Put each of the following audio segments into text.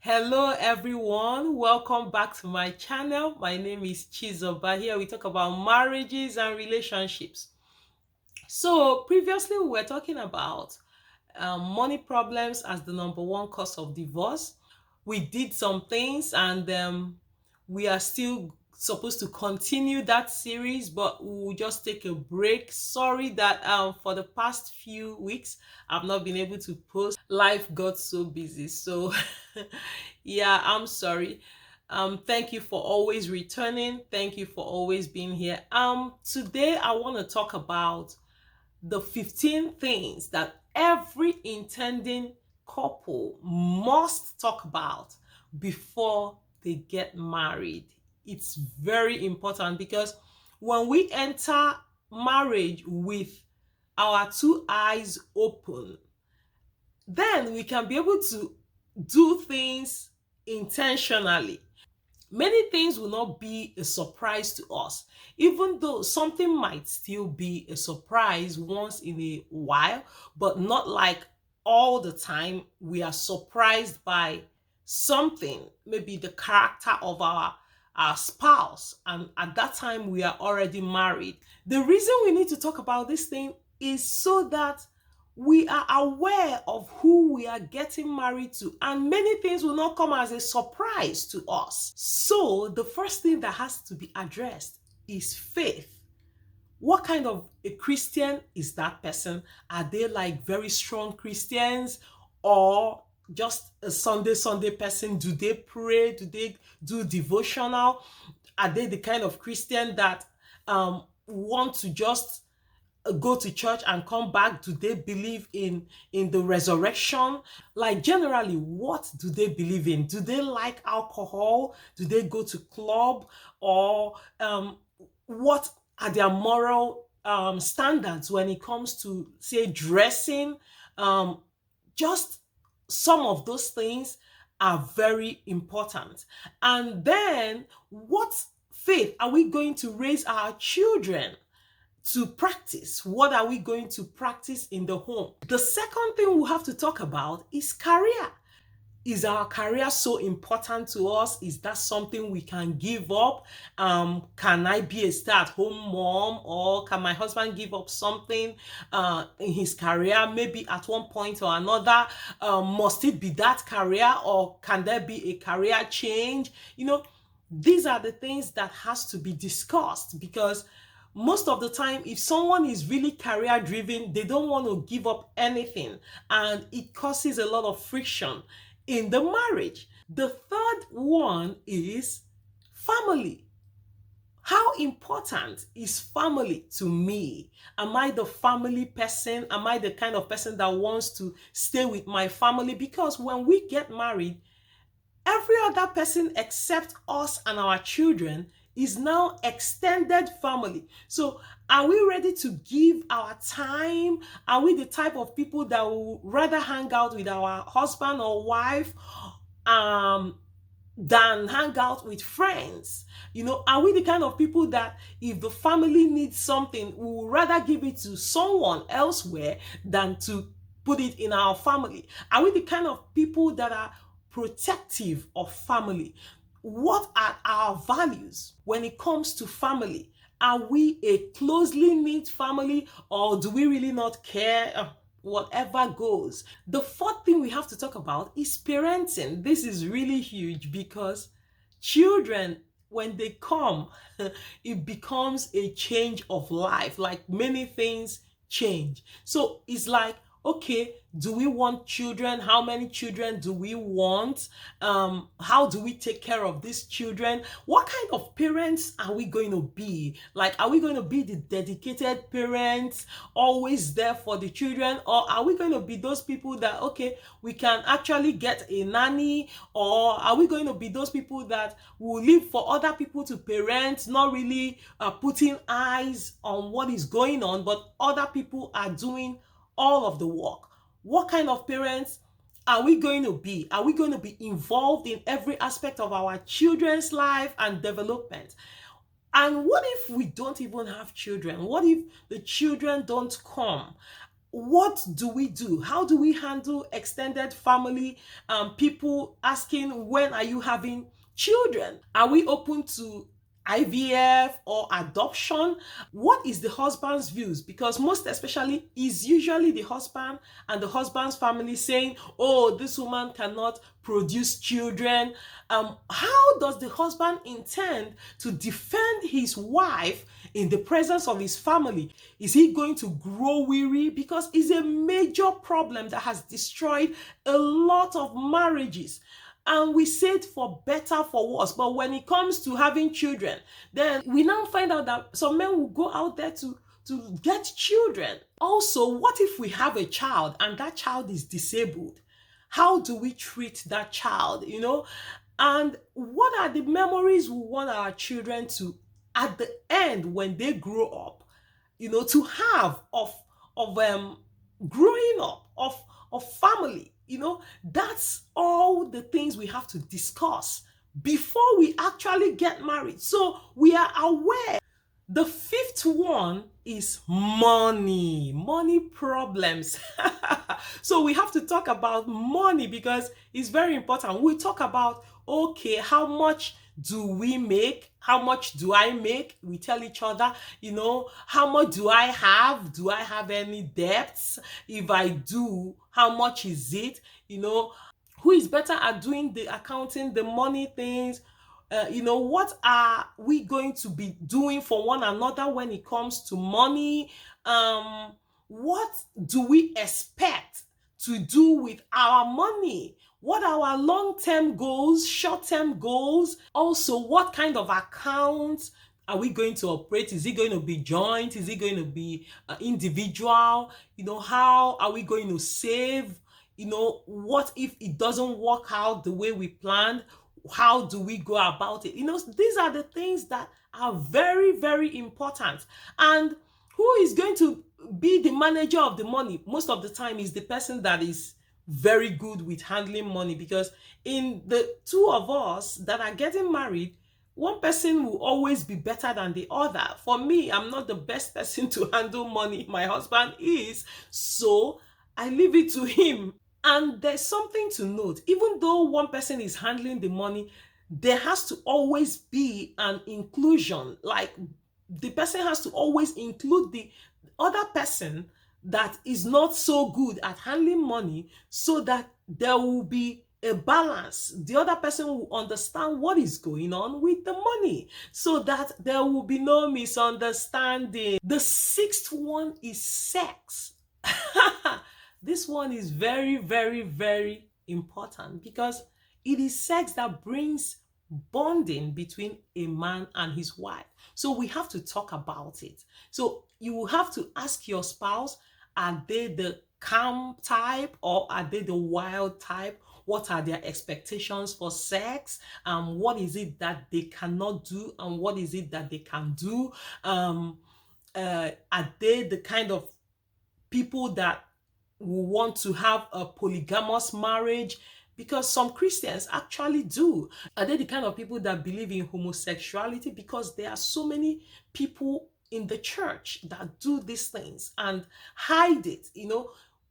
Hello everyone, welcome back to my channel. My name is Chizoba. Here we talk about marriages and relationships. So previously we were talking about money problems as the number one cause of divorce. We did some things and we are still supposed to continue that series, but we will just take a break. Sorry that for the past few weeks I've not been able to post. Life got so busy. So yeah, I'm sorry. Thank you for always returning. Thank you for always being here. Today I want to talk about the 15 things that every intending couple must talk about before they get married. It's very important because when we enter marriage with our two eyes open, then we can be able to do things intentionally. Many things will not be a surprise to us, even though something might still be a surprise once in a while, but not like all the time we are surprised by something, maybe the character of our spouse, and at that time we are already married. The reason we need to talk about this thing is so that we are aware of who we are getting married to, and many things will not come as a surprise to us. So the first thing that has to be addressed is faith. What kind of a Christian is that person? Are they like very strong Christians, or just a Sunday person? Do they pray? Do they do devotional? Are they the kind of Christian that want to just go to church and come back? Do they believe in the resurrection? Like, generally, what do they believe in? Do they like alcohol? Do they go to club? Or what are their moral standards when it comes to, say, dressing? Just some of those things are very important. And then, what faith are we going to raise our children to practice? What are we going to practice in the home? The second thing we have to talk about is career. Is our career so important to us? Is that something we can give up? Can I be a stay-at-home mom, or can my husband give up something in his career, maybe at one point or another? Must it be that career, or can there be a career change? These are the things that has to be discussed, because most of the time, if someone is really career driven, they don't want to give up anything, and it causes a lot of friction in the marriage. The third one is family. How important is family to me? Am I the family person? Am I the kind of person that wants to stay with my family? Because when we get married, every other person except us and our children is now extended family. So are we ready to give our time? Are we the type of people that will rather hang out with our husband or wife than hang out with friends? Are we the kind of people that if the family needs something, we will rather give it to someone elsewhere than to put it in our family? Are we the kind of people that are protective of family? What are our values when it comes to family? Are we a closely knit family, or do we really not care? Whatever goes. The fourth thing we have to talk about is parenting. This is really huge because children, when they come, it becomes a change of life. Like, many things change. So it's like, okay, do we want children? How many children do we want? How do we take care of these children? What kind of parents are we going to be? Like, are we going to be the dedicated parents, always there for the children? Or are we going to be those people that, okay, we can actually get a nanny? Or are we going to be those people that will live for other people to parent, not really putting eyes on what is going on, but other people are doing all of the work? What kind of parents are we going to be? Are we going to be involved in every aspect of our children's life and development? And what if we don't even have children? What if the children don't come? what do we do? How do we handle extended family, people asking, when are you having children? Are we open to IVF or adoption? What is the husband's views? Because most especially is usually the husband and the husband's family saying, oh, this woman cannot produce children. How does the husband intend to defend his wife in the presence of his family? Is he going to grow weary? Because it's a major problem that has destroyed a lot of marriages. And we say it for better, for worse. But when it comes to having children, then we now find out that some men will go out there to get children. Also, what if we have a child and that child is disabled? How do we treat that child? And what are the memories we want our children to, at the end, when they grow up, to have of growing up, of family? That's all the things we have to discuss before we actually get married, so we are aware. The fifth one is money problems. So we have to talk about money because it's very important. We talk about, okay, how much do we make? How much do I make? We tell each other, how much do I have? Do I have any debts? If I do, how much is it? Who is better at doing the accounting, the money things? What are we going to be doing for one another when it comes to money? What do we expect to do with our money? What are our long-term goals, short-term goals? Also, what kind of accounts are we going to operate? Is it going to be joint? Is it going to be individual? How are we going to save? What if it doesn't work out the way we planned? How do we go about it? These are the things that are very, very important. And who is going to be the manager of the money? Most of the time is the person that is very good with handling money, because in the two of us that are getting married, one person will always be better than the other. For me, I'm not the best person to handle money. My husband is, so I leave it to him. And there's something to note. Even though one person is handling the money, there has to always be an inclusion. Like, the person has to always include the other person that is not so good at handling money, so that there will be a balance. The other person will understand what is going on with the money, so that there will be no misunderstanding. The sixth one is sex. This one is very, very, very important, because it is sex that brings bonding between a man and his wife. So we have to talk about it. So you will have to ask your spouse, are they the calm type or are they the wild type? What are their expectations for sex? What is it that they cannot do and what is it that they can do? Are they the kind of people that will want to have a polygamous marriage? Because some Christians actually do. Are they the kind of people that believe in homosexuality? Because there are so many people in the church that do these things and hide it.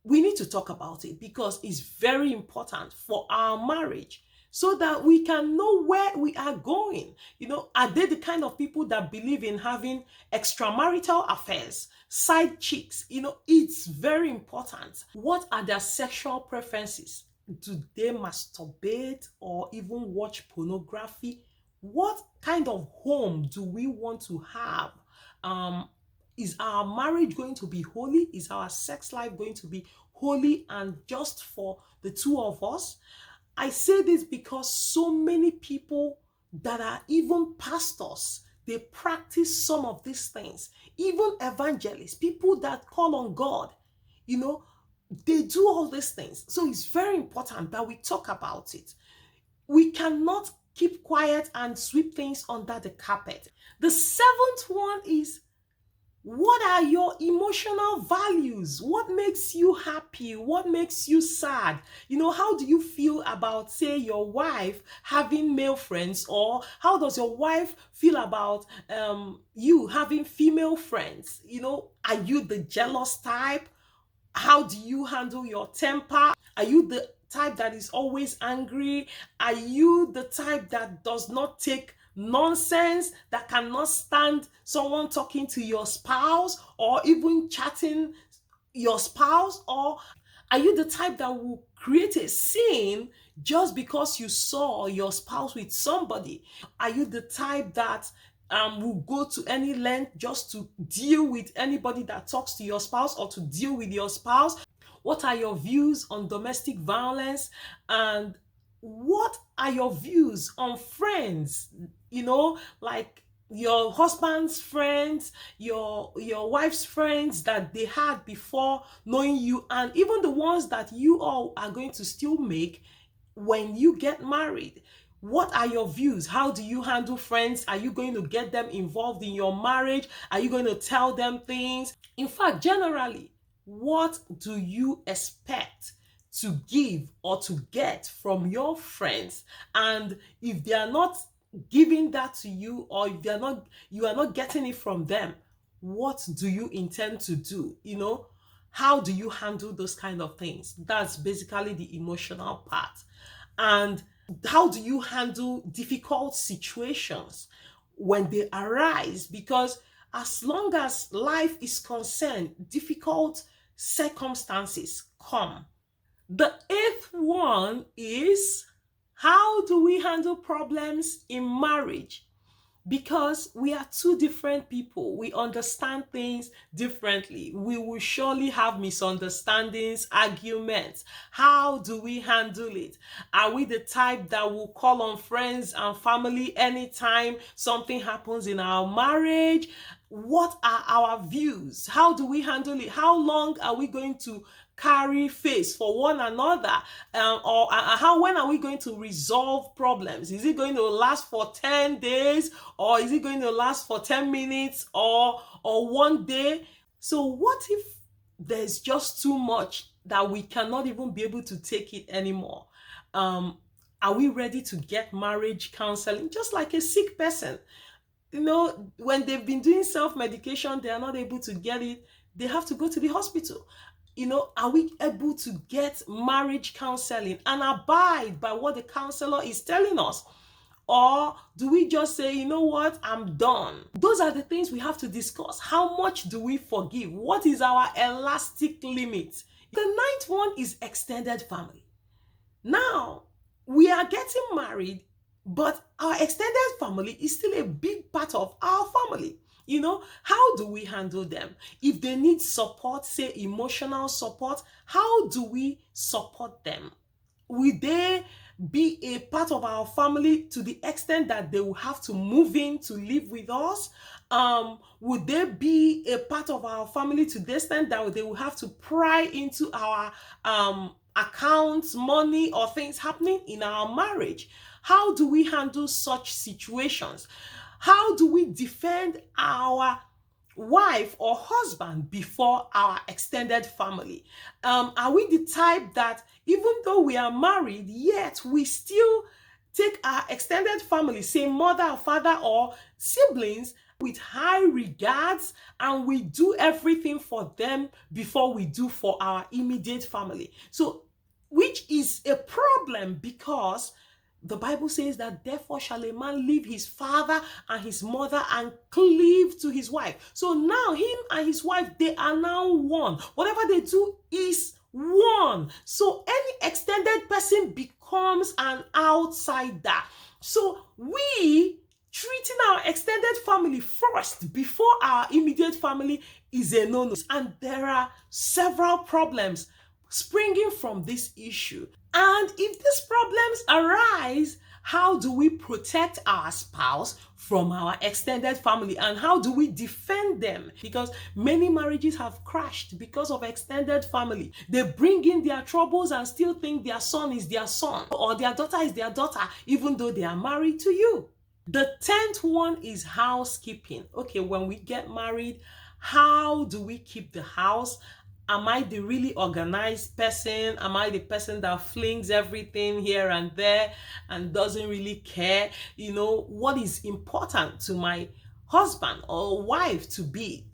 We need to talk about it because it's very important for our marriage, so that we can know where we are going. Are they the kind of people that believe in having extramarital affairs, side chicks? It's very important. What are their sexual preferences? Do they masturbate or even watch pornography? What kind of home do we want to have? Is our marriage going to be holy? Is our sex life going to be holy and just for the two of us? I say this because so many people that are even pastors, they practice some of these things. Even evangelists, people that call on God, they do all these things. So it's very important that we talk about it. We cannot keep quiet and sweep things under the carpet. The seventh one is, what are your emotional values? What makes you happy? What makes you sad? How do you feel about, say, your wife having male friends? Or how does your wife feel about you having female friends? Are you the jealous type? How do you handle your temper? Are you the type that is always angry? Are you the type that does not take nonsense, that cannot stand someone talking to your spouse or even chatting your spouse? Or are you the type that will create a scene just because you saw your spouse with somebody? Are you the type that will go to any length just to deal with anybody that talks to your spouse or to deal with your spouse? What are your views on domestic violence? And what are your views on friends? Like your husband's friends, your wife's friends that they had before knowing you, and even the ones that you all are going to still make when you get married. What are your views? How do you handle friends? Are you going to get them involved in your marriage? Are you going to tell them things? In fact, generally, what do you expect to give or to get from your friends? And if they are not giving that to you, or if you are not getting it from them, what do you intend to do? How do you handle those kind of things? That's basically the emotional part. And how do you handle difficult situations when they arise? Because as long as life is concerned, difficult circumstances come. The eighth one is, how do we handle problems in marriage? Because we are two different people, we understand things differently. We will surely have misunderstandings, arguments. How do we handle it? Are we the type that will call on friends and family anytime something happens in our marriage? What are our views? How do we handle it? How long are we going to carry face for one another? Or how when are we going to resolve problems? Is it going to last for 10 days, or is it going to last for 10 minutes, or one day? So what if there's just too much that we cannot even be able to take it anymore? Are we ready to get marriage counseling? Just like a sick person, when they've been doing self-medication, they are not able to get it, they have to go to the hospital. Are we able to get marriage counseling and abide by what the counselor is telling us? Or do we just say, you know what, I'm done? Those are the things we have to discuss. How much do we forgive? What is our elastic limit? The ninth one is extended family. Now, we are getting married, but our extended family is still a big part of our family. How do we handle them? If they need support, say emotional support, how do we support them? Will they be a part of our family to the extent that they will have to move in to live with us? Would they be a part of our family to the extent that they will have to pry into our accounts, money, or things happening in our marriage? How do we handle such situations? How do we defend our wife or husband before our extended family? Are we the type that even though we are married, yet we still take our extended family, say mother or father or siblings, with high regards, and we do everything for them before we do for our immediate family? So, which is a problem, because the Bible says that therefore shall a man leave his father and his mother and cleave to his wife. So now him and his wife, they are now one. Whatever they do is one. So any extended person becomes an outsider. So we treating our extended family first before our immediate family is a no-no. And there are several problems springing from this issue. And if these problems arise, how do we protect our spouse from our extended family, and how do we defend them? Because many marriages have crashed because of extended family. They bring in their troubles and still think their son is their son or their daughter is their daughter, even though they are married to you. The 10th one is housekeeping. Okay, when we get married, how do we keep the house? Am I the really organized person? Am I the person that flings everything here and there and doesn't really care? What is important to my husband or wife to be?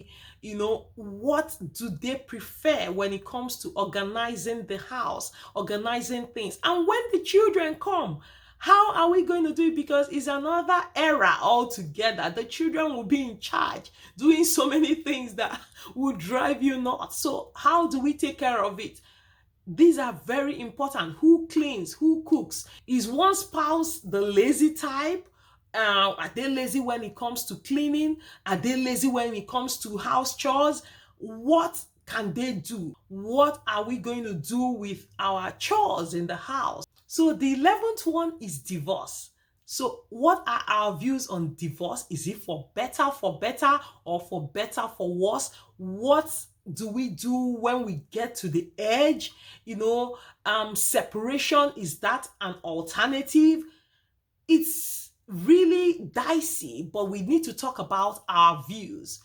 What do they prefer when it comes to organizing the house, organizing things? And when the children come, how are we going to do it? Because it's another era altogether. The children will be in charge, doing so many things that will drive you nuts. So how do we take care of it? These are very important. Who cleans? Who cooks? Is one spouse the lazy type? Are they lazy when it comes to cleaning? Are they lazy when it comes to house chores? What can they do? What are we going to do with our chores in the house? So the 11th one is divorce. So what are our views on divorce? Is it for better, or for better, for worse? What do we do when we get to the edge? Separation, is that an alternative? It's really dicey, but we need to talk about our views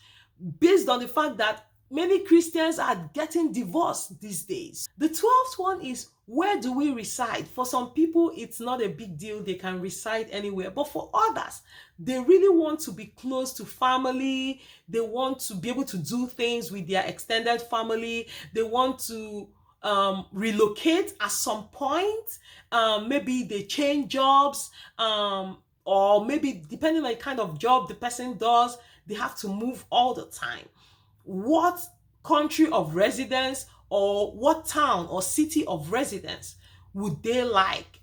based on the fact that many Christians are getting divorced these days. The 12th one is, where do we reside? For some people, it's not a big deal. They can reside anywhere. But for others, they really want to be close to family. They want to be able to do things with their extended family. They want to relocate at some point. Maybe they change jobs, or maybe depending on the kind of job the person does, they have to move all the time. What country of residence or what town or city of residence would they like,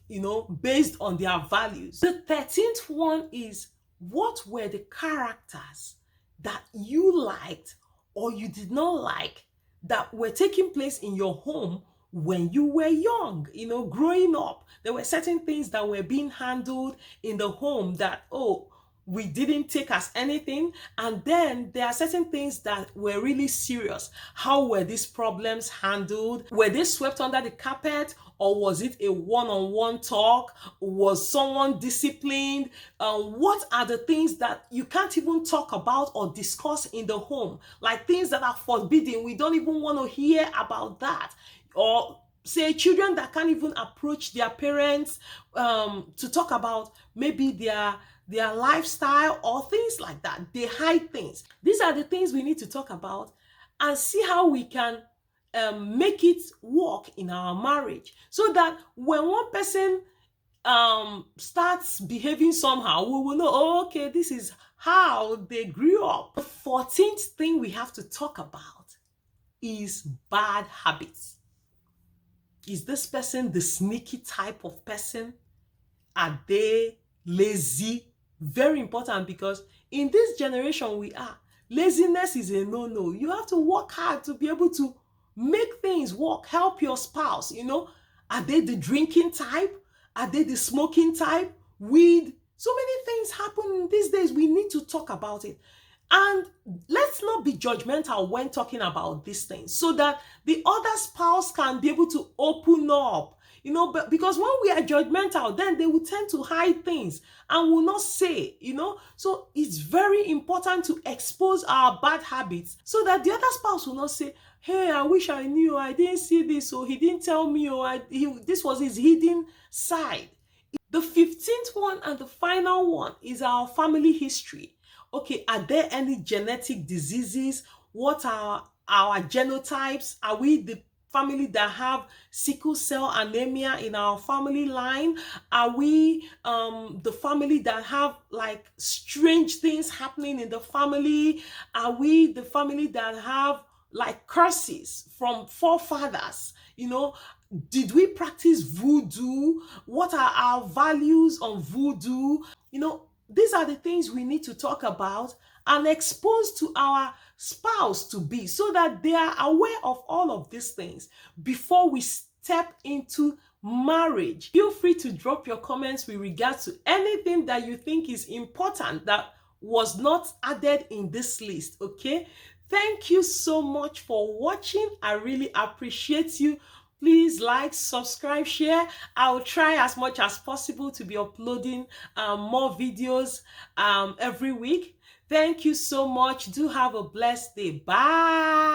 based on their values? The 13th one is, what were the characters that you liked or you did not like that were taking place in your home when you were young, growing up? There were certain things that were being handled in the home that, we didn't take as anything. And then there are certain things that were really serious. How were these problems handled? Were they swept under the carpet, or was it a one-on-one talk? Was someone disciplined? What are the things that you can't even talk about or discuss in the home? Like things that are forbidden. We don't even want to hear about that. Or say children that can't even approach their parents to talk about maybe their lifestyle or things like that. They hide things. These are the things we need to talk about and see how we can make it work in our marriage, so that when one person starts behaving somehow, we will know, okay, this is how they grew up. The 14th thing we have to talk about is bad habits. Is this person the sneaky type of person? Are they lazy? Very important, because in this generation we are, laziness is a no-no. You have to work hard to be able to make things work, help your spouse. Are they the drinking type? Are they the smoking type? Weed? So many things happen these days. We need to talk about it. And let's not be judgmental when talking about these things, so that the other spouse can be able to open up. Because when we are judgmental, then they will tend to hide things and will not say. So it's very important to expose our bad habits, so that the other spouse will not say, hey, I wish I knew, I didn't see this, or he didn't tell me, or this was his hidden side. The 15th one and the final one is our family history. Okay, are there any genetic diseases? What are our genotypes? Are we the family that have sickle cell anemia in our family line? Are we the family that have like strange things happening in the family? Are we the family that have like curses from forefathers? Did we practice voodoo? What are our values on voodoo? These are the things we need to talk about and expose to our spouse to be, so that they are aware of all of these things before we step into marriage. Feel free to drop your comments with regards to anything that you think is important that was not added in this list, okay? Thank you so much for watching. I really appreciate you. Please like, subscribe, share. I'll try as much as possible to be uploading more videos every week. Thank you so much. Do have a blessed day. Bye.